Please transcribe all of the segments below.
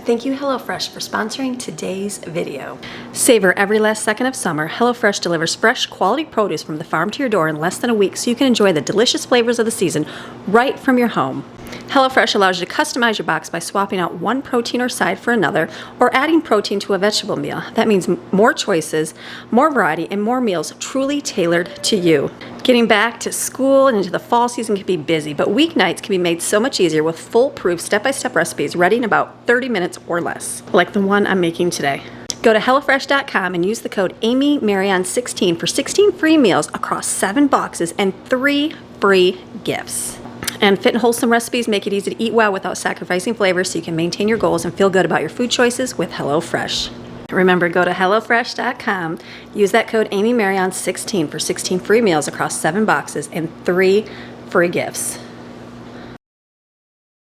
Thank you HelloFresh for sponsoring today's video. Savor every last second of summer. HelloFresh delivers fresh, quality produce from the farm to your door in less than a week so you can enjoy the delicious flavors of the season right from your home. HelloFresh allows you to customize your box by swapping out one protein or side for another or adding protein to a vegetable meal. That means more choices, more variety, and more meals truly tailored to you. Getting back to school and into the fall season can be busy, but weeknights can be made so much easier with foolproof step-by-step recipes ready in about 30 minutes or less, like the one I'm making today. Go to HelloFresh.com and use the code AmyMaryon16 for 16 free meals across 7 boxes and 3 free gifts. And fit and wholesome recipes make it easy to eat well without sacrificing flavor so you can maintain your goals and feel good about your food choices with HelloFresh. Remember, go to HelloFresh.com, use that code AmyMaryon16 for 16 free meals across 7 boxes and 3 free gifts.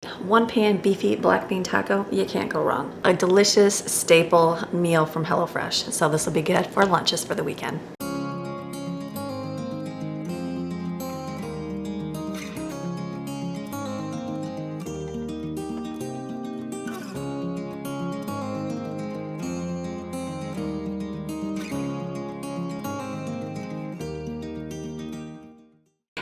1-pan beefy black bean taco, you can't go wrong. A delicious staple meal from HelloFresh. So this will be good for lunches for the weekend.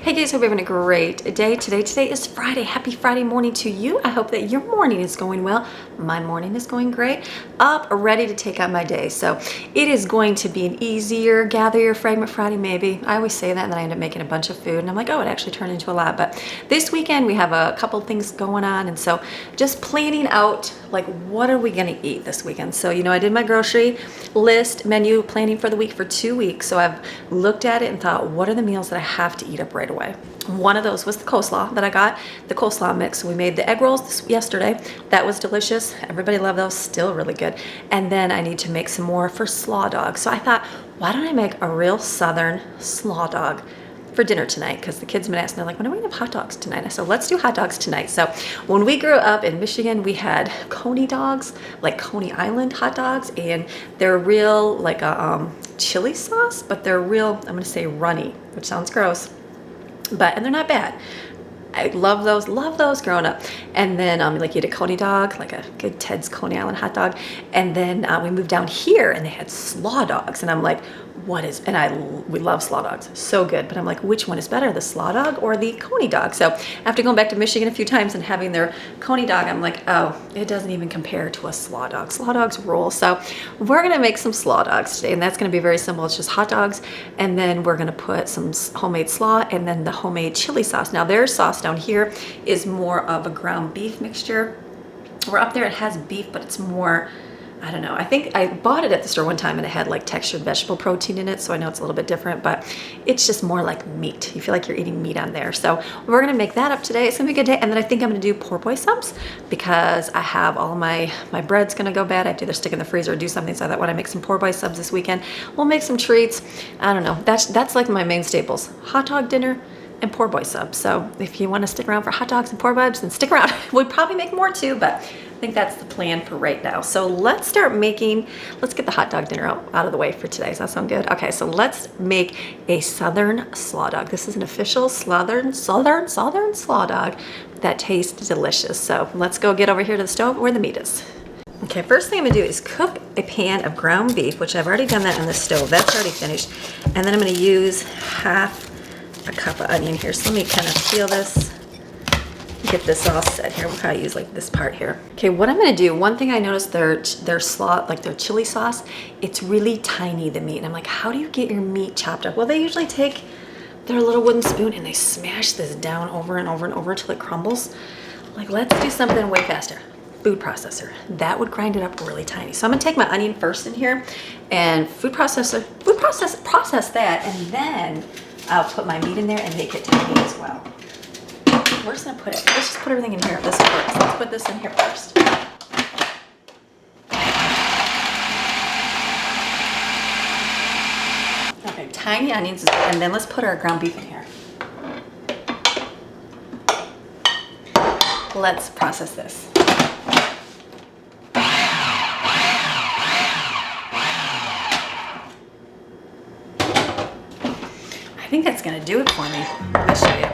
Hey guys, hope you're having a great day today. Today is Friday. Happy Friday morning to you. I hope that your morning is going well. My morning is going great. Up, ready to take on my day. So it is going to be an easier gather your fragment Friday maybe. I always say that and then I end up making a bunch of food and I'm like, oh, it actually turned into a lot. But this weekend we have a couple things going on and so just planning out like what are we gonna eat this weekend. So I did my grocery list menu planning for the week for 2 weeks. So I've looked at it and thought, what are the meals that I have to eat up right away? One of those was the coleslaw that I got, the coleslaw mix. We made the egg rolls yesterday. That was delicious. Everybody loved those, still really good. And then I need to make some more for slaw dog. So I thought, why don't I make a real Southern slaw dog for dinner tonight? Because the kids have been asking, they're like, when are we gonna have hot dogs tonight? I said, let's do hot dogs tonight. So when we grew up in Michigan, we had Coney dogs, like Coney Island hot dogs, and they're real like a chili sauce, but they're real, I'm gonna say runny, which sounds gross. And they're not bad. I love those growing up. And then like you had a Coney dog, like a good Ted's Coney Island hot dog. And then we moved down here and they had slaw dogs. And I'm like, we love slaw dogs, so good. But I'm like, which one is better, the slaw dog or the Coney dog? So after going back to Michigan a few times and having their Coney dog, I'm like, oh, it doesn't even compare to a slaw dog. Slaw dogs rule. So we're gonna make some slaw dogs today, and that's gonna be very simple. It's just hot dogs, and then we're gonna put some homemade slaw and then the homemade chili sauce. Now their sauce down here is more of a ground beef mixture. We're up there, it has beef, but it's more, I don't know. I think I bought it at the store one time and it had like textured vegetable protein in it. So I know it's a little bit different, but it's just more like meat. You feel like you're eating meat on there. So we're going to make that up today. It's going to be a good day. And then I think I'm going to do poor boy subs because I have all my bread's going to go bad. I have to either stick in the freezer or do something. So I thought when I make some poor boy subs this weekend, we'll make some treats. I don't know. That's like my main staples. Hot dog dinner and poor boy subs. So if you want to stick around for hot dogs and poor boys, then stick around. We'll probably make more too, but I think that's the plan for right now. So let's get the hot dog dinner out of the way for today. Does that sound good? Okay, so let's make a Southern slaw dog. This is an official Southern slaw dog that tastes delicious. So let's go get over here to the stove where the meat is. Okay, first thing I'm gonna do is cook a pan of ground beef, which I've already done that on the stove. That's already finished. And then I'm gonna use half a cup of onion here. So let me kind of peel this. Get this all set here. We'll probably use like this part here. Okay, what I'm gonna do, one thing I noticed their slaw, like their chili sauce, it's really tiny, the meat. And I'm like, how do you get your meat chopped up? Well, they usually take their little wooden spoon and they smash this down over and over and over until it crumbles. Like, let's do something way faster. Food processor. That would grind it up really tiny. So I'm gonna take my onion first in here and process that, and then I'll put my meat in there and make it tiny as well. We're just gonna put it, let's just put everything in here. This works. Let's put this in here first. Okay, tiny onions, and then let's put our ground beef in here. Let's process this. I think that's gonna do it for me. Let me show you.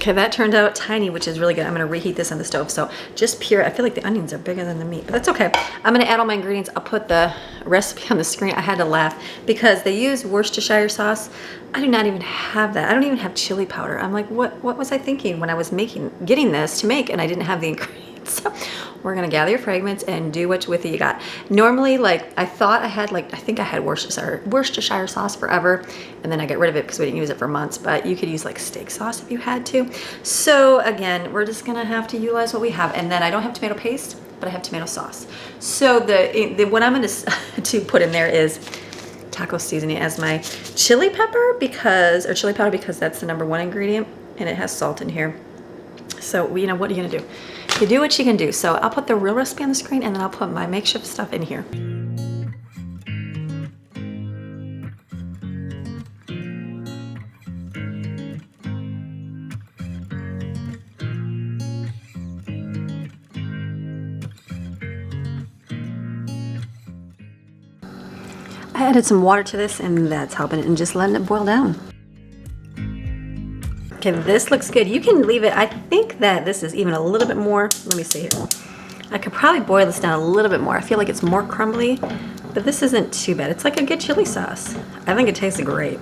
Okay, that turned out tiny, which is really good. I'm gonna reheat this on the stove. So just pure, I feel like the onions are bigger than the meat, but that's okay. I'm gonna add all my ingredients. I'll put the recipe on the screen. I had to laugh because they use Worcestershire sauce. I do not even have that. I don't even have chili powder. I'm like, what was I thinking when I was getting this to make and I didn't have the ingredients? So we're gonna gather your fragments and do what with it you got. Normally, like I thought I had I think I had Worcestershire sauce forever, and then I got rid of it because we didn't use it for months, but you could use like steak sauce if you had to. So again, we're just gonna have to utilize what we have. And then I don't have tomato paste, but I have tomato sauce. So what I'm gonna to put in there is taco seasoning as my chili powder because that's the #1 ingredient, and it has salt in here. So, you know, what are you gonna do? You do what you can do. So I'll put the real recipe on the screen and then I'll put my makeshift stuff in here. I added some water to this and that's helping it and just letting it boil down. Okay, this looks good. You can leave it. I think that this is even a little bit more. Let me see here. I could probably boil this down a little bit more. I feel like it's more crumbly, but this isn't too bad. It's like a good chili sauce. I think it tastes great.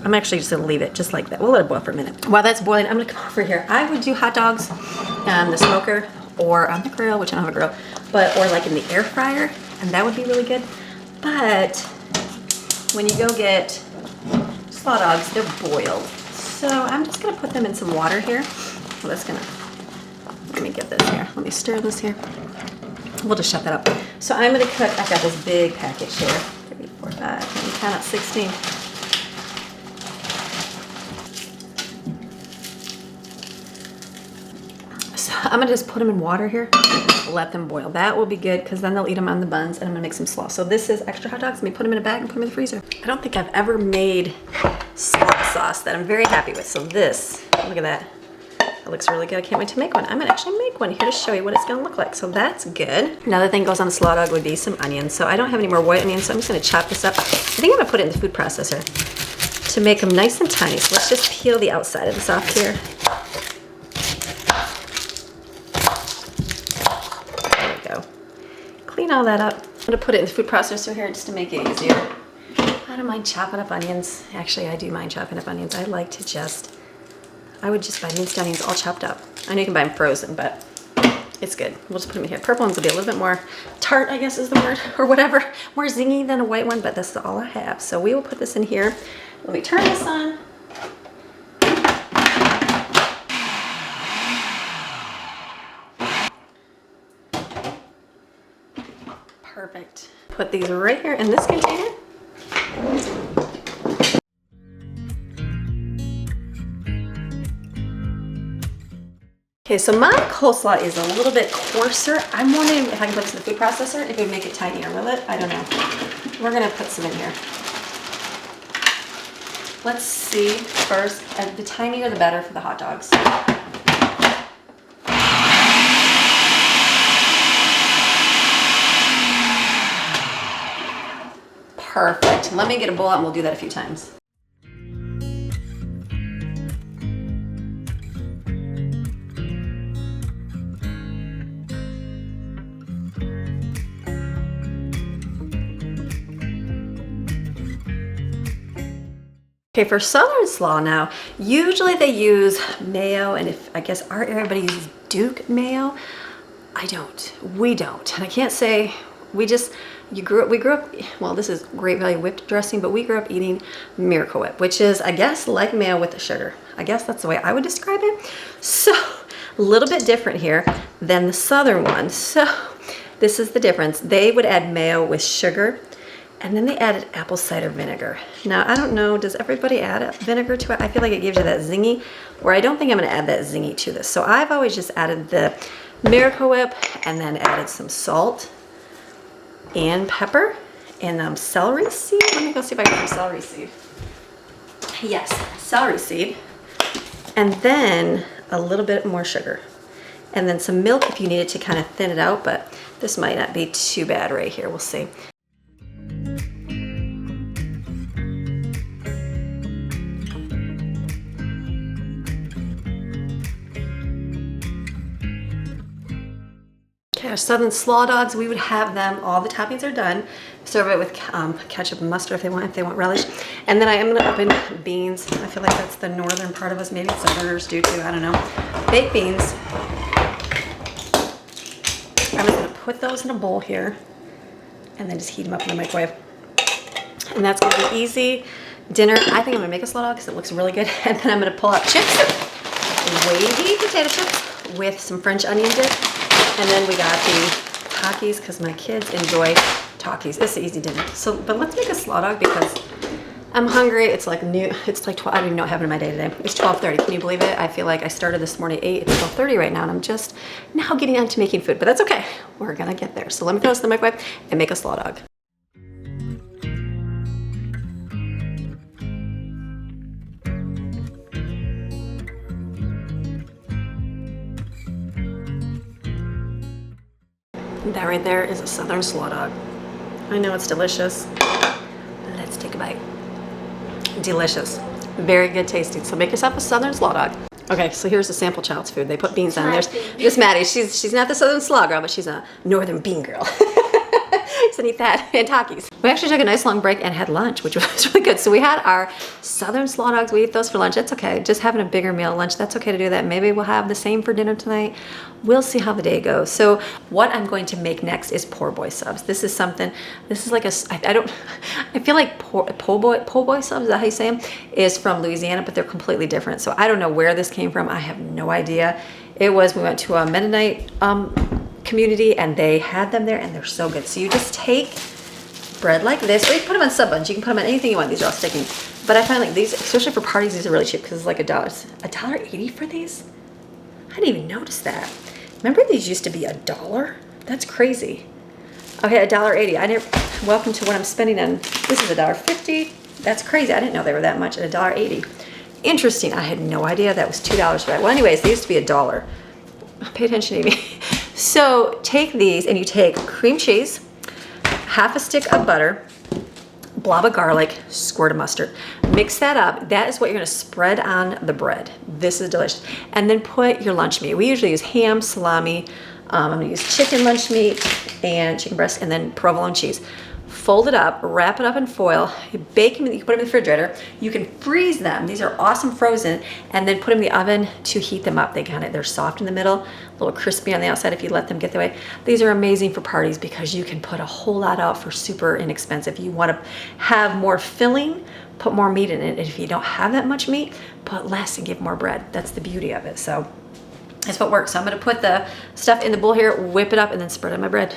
I'm actually just gonna leave it just like that. We'll let it boil for a minute. While that's boiling, I'm gonna come over here. I would do hot dogs on the smoker or on the grill, which I don't have a grill, or like in the air fryer, and that would be really good. But when you go get slaw dogs, they're boiled. So I'm just gonna put them in some water here. Well, let me get this here. Let me stir this here. We'll just shut that up. So I'm gonna cook, I've got this big package here. 3, 4, 5, let me count out 16. So I'm gonna just put them in water here, let them boil. That will be good because then they'll eat them on the buns, and I'm gonna make some slaw. So this is extra hot dogs. Let me put them in a bag and put them in the freezer. I don't think I've ever made slaw sauce that I'm very happy with. So this, look at that. That looks really good. I can't wait to make one. I'm gonna actually make one here to show you what it's gonna look like. So that's good. Another thing goes on the slaw dog would be some onions. So I don't have any more white onions, so I'm just gonna chop this up. I think I'm gonna put it in the food processor to make them nice and tiny. So let's just peel the outside of this off here. There we go. Clean all that up. I'm gonna put it in the food processor here just to make it easier. I don't mind chopping up onions. Actually, I do mind chopping up onions. I would just buy minced onions all chopped up. I know you can buy them frozen, but it's good. We'll just put them in here. Purple ones will be a little bit more tart, I guess is the word, or whatever. More zingy than a white one, but that's all I have. So we will put this in here. Let me turn this on. Perfect. Put these right here in this container. Okay, so my coleslaw is a little bit coarser. I'm wondering if I can put this in the food processor, if it would make it tinier, will it? I don't know. We're gonna put some in here. Let's see first, the tinier the better for the hot dogs. Perfect. Let me get a bowl out and we'll do that a few times. Okay, for Southern slaw now, usually they use mayo, and I guess our everybody uses Duke mayo. We don't. And I can't say, we grew up, well, this is Great Value whipped dressing, but we grew up eating Miracle Whip, which is, I guess, like mayo with the sugar. I guess that's the way I would describe it. So, a little bit different here than the Southern one. So, this is the difference. They would add mayo with sugar, and then they added apple cider vinegar. Now, I don't know, does everybody add vinegar to it? I feel like it gives you that zingy, where I don't think I'm gonna add that zingy to this. So I've always just added the Miracle Whip and then added some salt and pepper and celery seed. Let me go see if I can get some celery seed. Yes, celery seed. And then a little bit more sugar. And then some milk if you needed to kind of thin it out, but this might not be too bad right here, we'll see. our Southern slaw dogs. We would have them, all the toppings are done. Serve it with ketchup and mustard if they want relish. And then I am gonna open beans. I feel like that's the northern part of us. Maybe Southerners do too, I don't know. Baked beans. I'm just gonna put those in a bowl here and then just heat them up in the microwave. And that's gonna be easy dinner. I think I'm gonna make a slaw dog because it looks really good. And then I'm gonna pull out chips, wavy potato chips with some French onion dip. And then we got the Takis because my kids enjoy Takis. It's an easy dinner. So, but let's make a slaw dog because I'm hungry. It's like new. It's like 12. I don't even know what happened in my day today. It's 12:30. Can you believe it? I feel like I started this morning at 8. It's 12:30 right now, and I'm just now getting on to making food. But that's okay. We're gonna get there. So let me throw this in the microwave and make a slaw dog. That right there is a Southern slaw dog. I know it's delicious. Let's take a bite. Delicious. Very good tasting. So make yourself a Southern slaw dog. Okay, so here's the sample child's food. They put beans on there. This Maddie, she's not the Southern slaw girl, but she's a Northern bean girl. So eat that and Takis. We actually took a nice long break and had lunch, which was really good. So we had our Southern slaw dogs. We eat those for lunch. That's okay. Just having a bigger meal at lunch, that's okay to do that. Maybe we'll have the same for dinner tonight. We'll see how the day goes. So what I'm going to make next is poor boy subs. This is something, this is like a, I feel like po' boy subs, is that how you say them? Is from Louisiana, but they're completely different. So I don't know where this came from. I have no idea. We went to a Mennonite community and they had them there and they're so good. So you just take bread like this, or you can put them on sub buns. You can put them on anything you want. These are all sticking. But I find like these, especially for parties, these are really cheap because it's like $1.80 for these. I didn't even notice that. Remember these used to be $1? That's crazy. Okay, $1.80. Welcome to what I'm spending on. This is $1.50. That's crazy. I didn't know they were that much at $1.80. Interesting. I had no idea that was $2 for that. Well, anyways, they used to be $1. Pay attention, Amy. So take these and you take cream cheese, half a stick of butter, blob of garlic, squirt of mustard. Mix that up. That is what you're gonna spread on the bread. This is delicious. And then put your lunch meat. We usually use ham, salami. I'm gonna use chicken lunch meat and chicken breast and then provolone cheese. Fold it up, wrap it up in foil, you bake them, you can put them in the refrigerator. You can freeze them. These are awesome frozen, and then put them in the oven to heat them up. They're soft in the middle, a little crispy on the outside if you let them get that way. These are amazing for parties because you can put a whole lot out for super inexpensive. You want to have more filling, put more meat in it. And if you don't have that much meat, put less and give more bread. That's the beauty of it. So that's what works. So I'm going to put the stuff in the bowl here, whip it up, and then spread on my bread.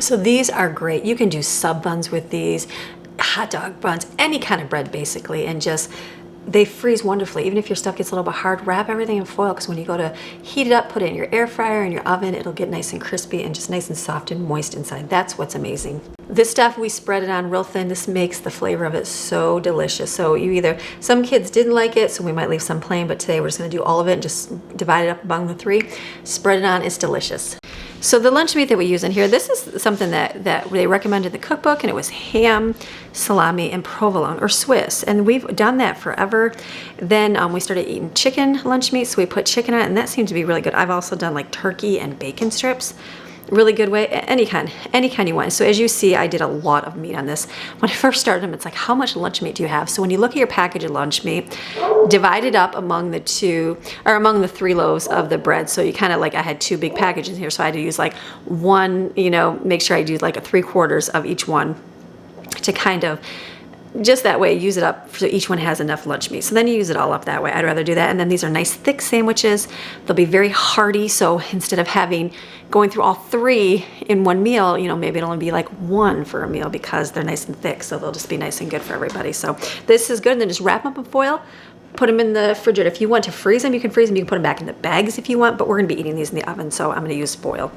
So these are great. You can do sub buns with these, hot dog buns, any kind of bread basically, and just, they freeze wonderfully. Even if your stuff gets a little bit hard, wrap everything in foil because when you go to heat it up, put it in your air fryer, in your oven, it'll get nice and crispy and just nice and soft and moist inside. That's what's amazing. This stuff, we spread it on real thin. This makes the flavor of it so delicious. So some kids didn't like it, so we might leave some plain, but today we're just gonna do all of it and just divide it up among the 3. Spread it on, it's delicious. So the lunch meat that we use in here, this is something that they recommended in the cookbook, and it was ham, salami, and provolone, or Swiss. And we've done that forever. Then we started eating chicken lunch meat, so we put chicken on it, and that seemed to be really good. I've also done like turkey and bacon strips. Really good way, any kind you want. So as you see, I did a lot of meat on this. When I first started them, it's like, how much lunch meat do you have? So when you look at your package of lunch meat, divide it up among the 3 loaves of the bread. So you kind of like, I had 2 big packages here, so I had to use like 1, make sure I do like a 3/4 of each one to kind of, just that way, use it up so each one has enough lunch meat. So then you use it all up that way. I'd rather do that. And then these are nice thick sandwiches. They'll be very hearty. So instead of going through all 3 in one meal, maybe it'll only be like 1 for a meal because they're nice and thick. So they'll just be nice and good for everybody. So this is good. And then just wrap them up in foil, put them in the refrigerator. If you want to freeze them, you can freeze them. You can put them back in the bags if you want, but we're going to be eating these in the oven. So I'm going to use foil.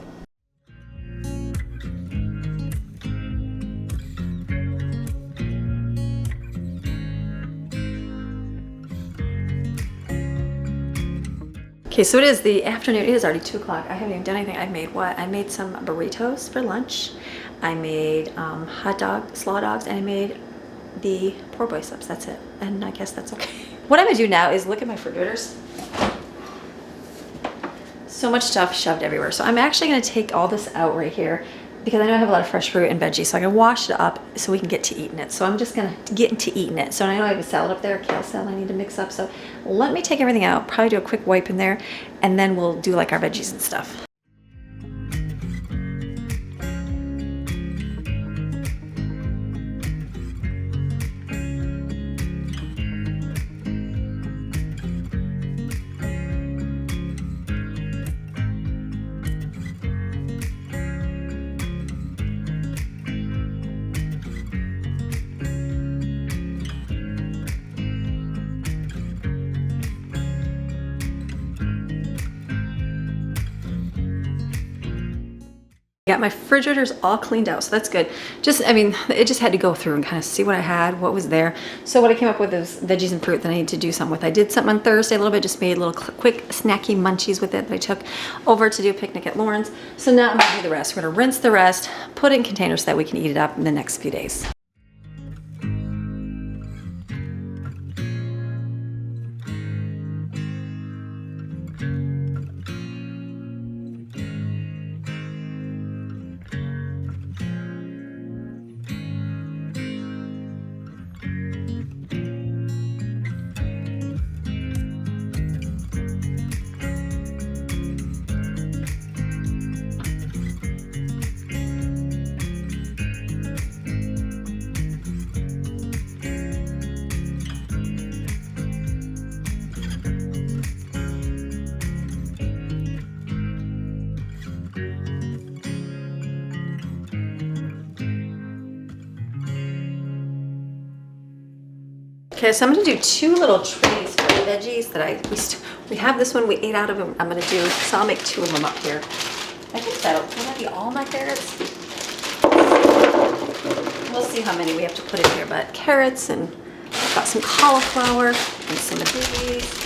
Okay, so it is the afternoon. It is already 2 o'clock. I haven't even done anything. I've made what? I made some burritos for lunch. I made slaw dogs, and I made the poor boy subs. That's it. And I guess that's okay. What I'm gonna do now is look at my refrigerators. So much stuff shoved everywhere. So I'm actually gonna take all this out right here because I know I have a lot of fresh fruit and veggies, so I can wash it up so we can get to eaating it. So I'm just gonna get into eating it. So I know I have a salad up there, a kale salad I need to mix up. So let me take everything out, probably do a quick wipe in there, and then we'll do like our veggies and stuff. Got my refrigerators all cleaned out, so that's good. I mean, it just had to go through and kind of see what I had, what was there. So what I came up with is veggies and fruit that I need to do something with. I did something on Thursday a little bit, just made little quick snacky munchies with it that I took over to do a picnic at Lauren's. So now I'm gonna do the rest. We're gonna rinse the rest, put it in containers so that we can eat it up in the next few days. Okay, so I'm gonna do 2 little trays for the veggies that we have this one, we ate out of them. I'm gonna do, so I'll make 2 of them up here. I think will that be all my carrots? We'll see how many we have to put in here, but carrots, and I've got some cauliflower and some of these.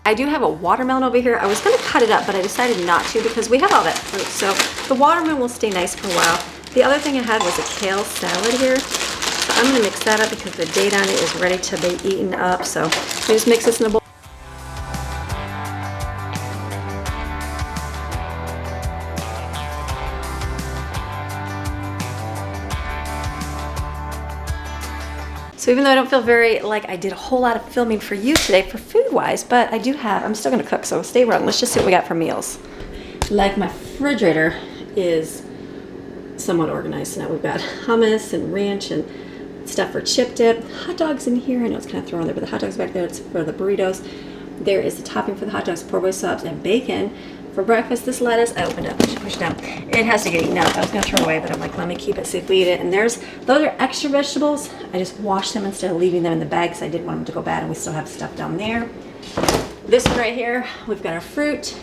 I do have a watermelon over here. I was gonna cut it up, but I decided not to because we have all that fruit. So the watermelon will stay nice for a while. The other thing I had was a kale salad here. So I'm gonna mix that up because the date on it is ready to be eaten up. So we just mix this in a bowl. So even though I don't feel very like I did a whole lot of filming for you today for food-wise, but I'm still gonna cook, so stay around. Let's just see what we got for meals. Like my refrigerator is somewhat organized. So now we've got hummus and ranch and stuff for chip dip. Hot dogs in here. I know it's kind of thrown there, but the hot dogs back there, it's for the burritos. There is the topping for the hot dogs, poor boy subs, and bacon. For breakfast, this lettuce, I opened up, I should push it down. It has to get eaten up. I was gonna throw it away, but I'm like, let me keep it, see if we eat it. And those are extra vegetables. I just washed them instead of leaving them in the bag because I didn't want them to go bad, and we still have stuff down there. This one right here, we've got our fruit,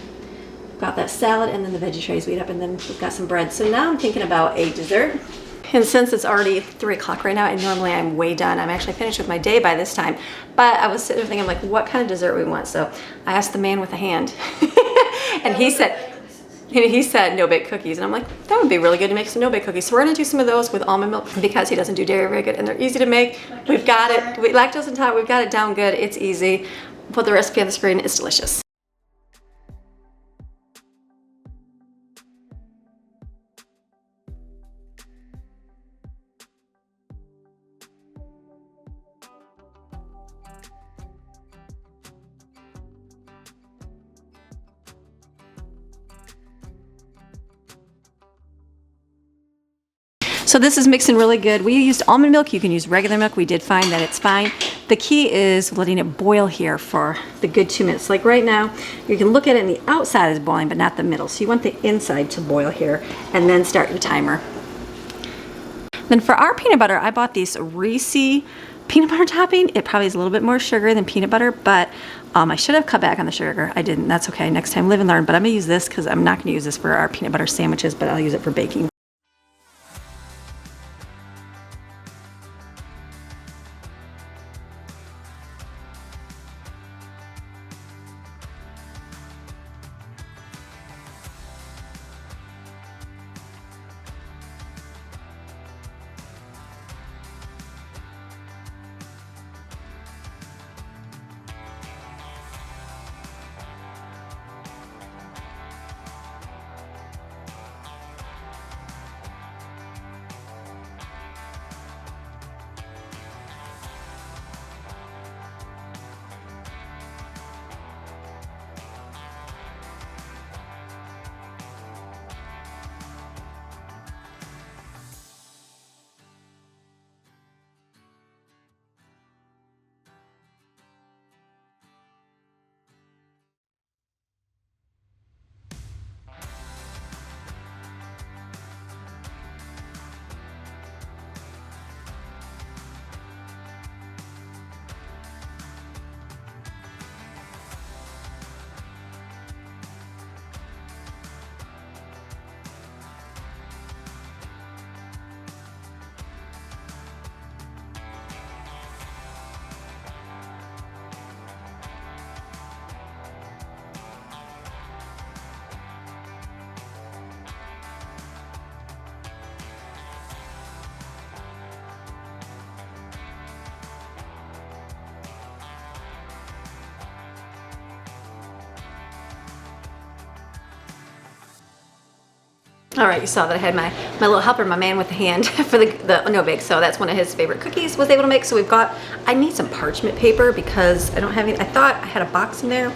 got that salad, and then the veggie trays we eat up, and then we've got some bread. So now I'm thinking about a dessert. And since it's already 3 o'clock right now, and normally I'm way done, I'm actually finished with my day by this time, but I was sitting there thinking, like, what kind of dessert we want? So I asked the man with the hand, and he said no-bake cookies, and I'm like, that would be really good to make some no-bake cookies. So we're gonna do some of those with almond milk because he doesn't do dairy very good, and they're easy to make. We've got it, lactose intolerant, we've got it down good, it's easy. Put the recipe on the screen, it's delicious. So this is mixing really good. We used almond milk. You can use regular milk. We did find that it's fine. The key is letting it boil here for the good 2 minutes. Like right now, you can look at it and the outside is boiling, but not the middle. So you want the inside to boil here and then start your timer. Then for our peanut butter, I bought this Reese peanut butter topping. It probably is a little bit more sugar than peanut butter, but I should have cut back on the sugar. I didn't. That's okay. Next time, live and learn. But I'm going to use this because I'm not going to use this for our peanut butter sandwiches, but I'll use it for baking. All right, you saw that I had my little helper, my man with the hand for the no bake. So that's one of his favorite cookies was able to make. So we've got, I need some parchment paper because I don't have any. I thought I had a box in there.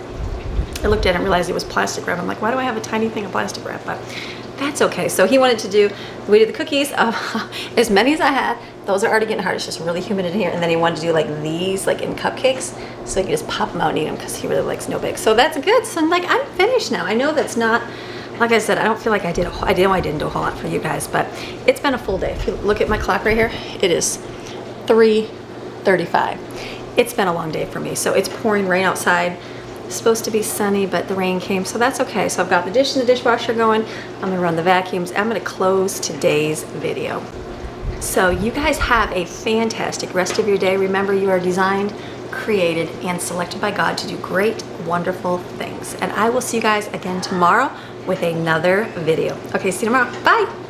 I looked at it and realized it was plastic wrap. I'm like, why do I have a tiny thing of plastic wrap? But that's okay. So he wanted to do, we did the cookies, as many as I had. Those are already getting hard. It's just really humid in here. And then he wanted to do like these, like in cupcakes. So you can just pop them out and eat them because he really likes no bake. So that's good. So I'm like, I'm finished now. I know that's not, like I said, I don't feel like I didn't do a whole lot for you guys, but it's been a full day. If you look at my clock right here, it is 3:35. It's been a long day for me. So it's pouring rain outside. It's supposed to be sunny, but the rain came, so that's okay. So I've got the dish in the dishwasher going. I'm gonna run the vacuums. I'm gonna close today's video. So you guys have a fantastic rest of your day. Remember, you are designed, created, and selected by God to do great, wonderful things. And I will see you guys again tomorrow with another video. Okay, see you tomorrow. Bye.